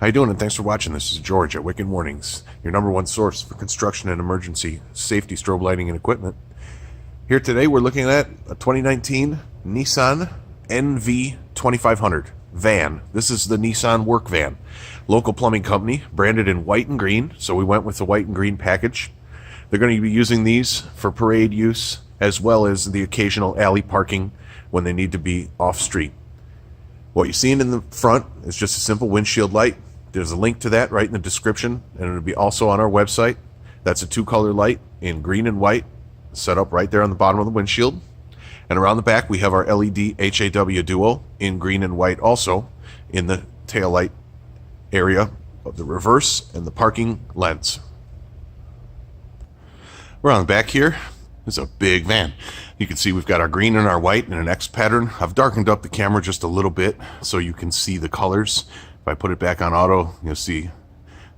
How you doing? And thanks for watching. This is George at Wicked Warnings, your number one source for construction and emergency safety strobe lighting and equipment. Here today we're looking at a 2019 Nissan NV2500 van. This is the Nissan Work van. Local plumbing company, branded in white and green, so we went with the white and green package. They're going to be using these for parade use as well as the occasional alley parking when they need to be off-street. What you're seeing in the front is just a simple windshield light. There's a link to that right in the description, and it'll be also on our website. That's a two-color light in green and white, set up right there on the bottom of the windshield. And around the back, we have our LED HAW Duo in green and white, also in the tail light area of the reverse and the parking lens. We're on the back here. It's a big van. You can see we've got our green and our white in an X pattern. I've darkened up the camera just a little bit so you can see the colors. If I put it back on auto, you'll see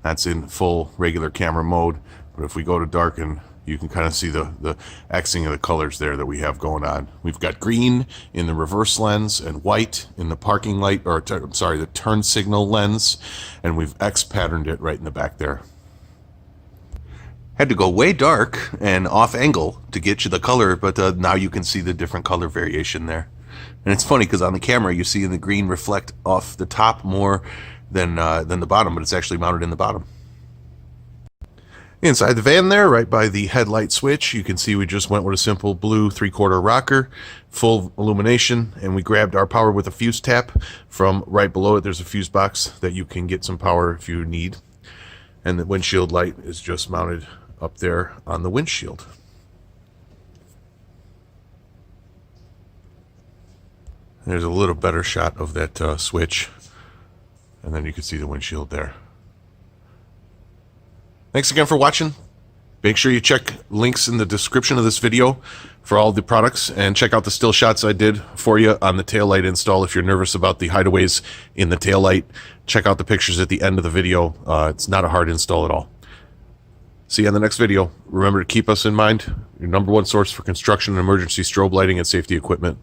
that's in full regular camera mode. But if we go to darken, you can kind of see the Xing of the colors there that we have going on. We've got green in the reverse lens and white in the parking light, or I'm sorry, the turn signal lens, and we've X patterned it right in the back there. Had to go way dark and off angle to get you the color, but now you can see the different color variation there. And it's funny because on the camera you see the green reflect off the top more than the bottom, but it's actually mounted in the bottom. Inside the van there, right by the headlight switch, you can see we just went with a simple blue 3/4 rocker, full illumination, and we grabbed our power with a fuse tap. From right below it, there's a fuse box that you can get some power if you need. And the windshield light is just mounted up there on the windshield. There's a little better shot of that switch, and then you can see the windshield there. Thanks again for watching. Make sure you check links in the description of this video for all the products, and check out the still shots I did for you on the taillight install. If you're nervous about the hideaways in the taillight, check out the pictures at the end of the video. It's not a hard install at all. See you on the next video. Remember to keep us in mind, your number one source for construction and emergency strobe lighting and safety equipment.